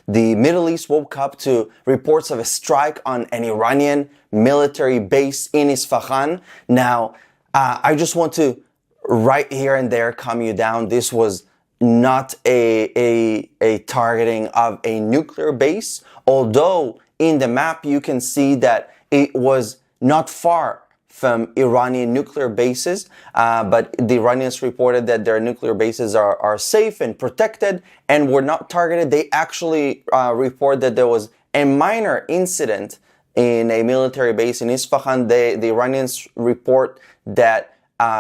the Middle East woke up to reports of a strike on an Iranian military base in Isfahan. Now, I just want to right here and there calm you down. This was not a targeting of a nuclear base, although in the map you can see that it was not far from Iranian nuclear bases, but the Iranians reported that their nuclear bases are safe and protected and were not targeted. They actually report that there was a minor incident in a military base in Isfahan. The Iranians report that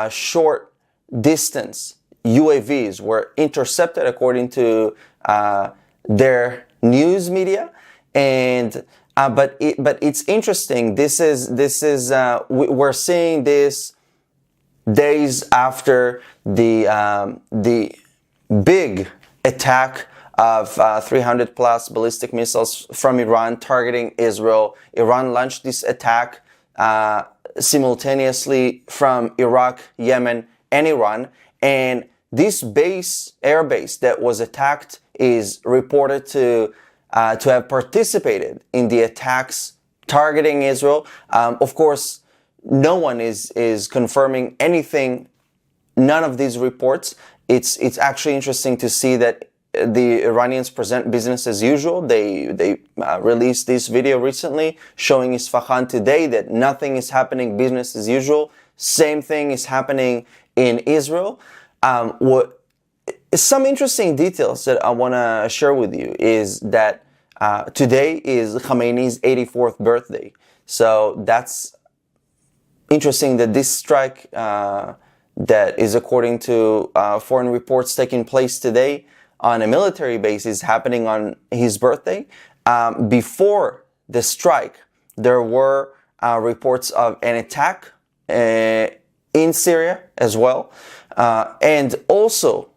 short distance UAVs were intercepted according to their news media, and but it's interesting. We're seeing this days after the big attack of 300 plus ballistic missiles from Iran targeting Israel. Iran launched this attack simultaneously from Iraq, Yemen, and Iran. And this air base that was attacked is reported to have participated in the attacks targeting Israel. Of course, no one is confirming anything, none of these reports. It's actually interesting to see that the Iranians present business as usual. They released this video recently showing Isfahan today that nothing is happening, business as usual. Same thing is happening in Israel. Some interesting details that I want to share with you is that today is Khamenei's 84th birthday. So that's interesting that this strike that is according to foreign reports taking place today on a military base is happening on his birthday. Before the strike, there were reports of an attack in Syria as well. And also,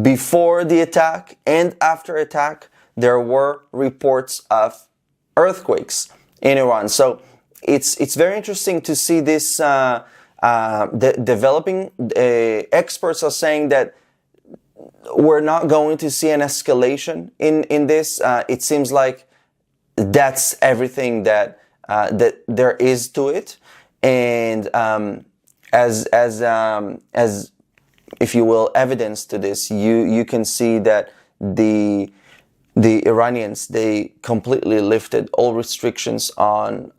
before the attack and after attack, there were reports of earthquakes in Iran. So it's very interesting to see this developing. Experts are saying that we're not going to see an escalation in this. It seems like that's everything that there is to it, and as if you will, evidence to this, you can see that the Iranians, they completely lifted all restrictions on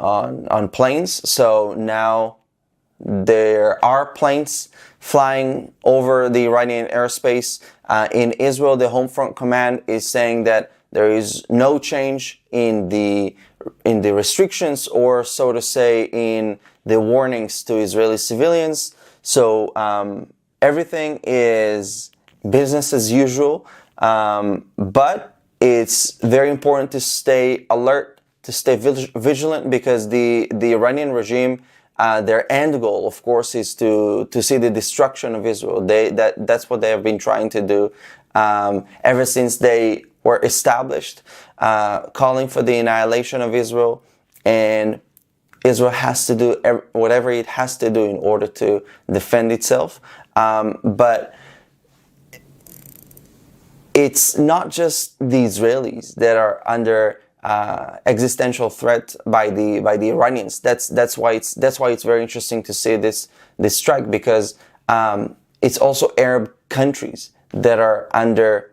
planes. So now there are planes flying over the Iranian airspace. In Israel, the Home Front Command is saying that there is no change in the restrictions, or so to say, in the warnings to Israeli civilians. So everything is business as usual, but it's very important to stay alert, to stay vigilant, because the Iranian regime, their end goal, of course, is to see the destruction of Israel. That's what they have been trying to do ever since they were established, calling for the annihilation of Israel, and Israel has to do whatever it has to do in order to defend itself. But it's not just the Israelis that are under existential threat by the Iranians. That's why it's very interesting to see this strike, because it's also Arab countries that are under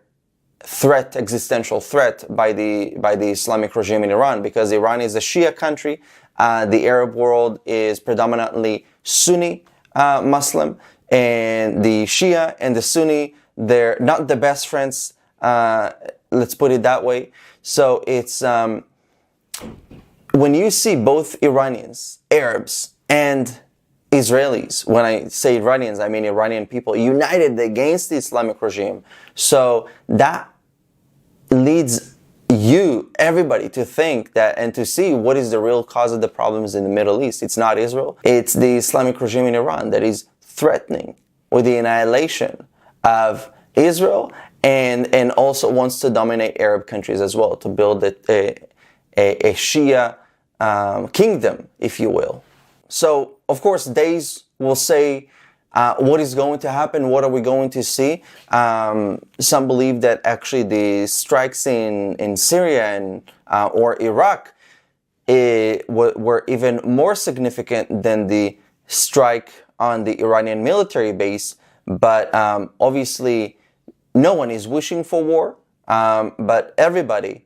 existential threat by the Islamic regime in Iran, because Iran is a Shia country. The Arab world is predominantly Sunni Muslim, and the Shia and the Sunni, they're not the best friends, let's put it that way. So it's when you see both Iranians, Arabs, and Israelis, when I say Iranians, I mean Iranian people, united against the Islamic regime. So that leads everybody to think that, and to see what is the real cause of the problems in the Middle East. It's not Israel. It's the Islamic regime in Iran that is threatening with the annihilation of Israel, and also wants to dominate Arab countries as well, to build a Shia kingdom, if you will. So, of course, days will say What is going to happen? What are we going to see? Some believe that actually the strikes in Syria and or Iraq were even more significant than the strike on the Iranian military base. But obviously, no one is wishing for war. But everybody,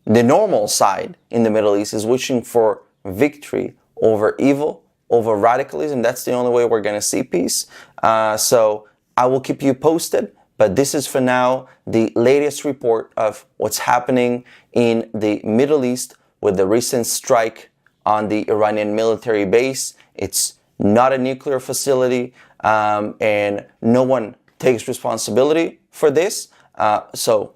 the normal side in the Middle East, is wishing for victory over evil, over radicalism. That's the only way we're going to see peace. So I will keep you posted. But this is for now the latest report of what's happening in the Middle East with the recent strike on the Iranian military base. It's not a nuclear facility, and no one takes responsibility for this. So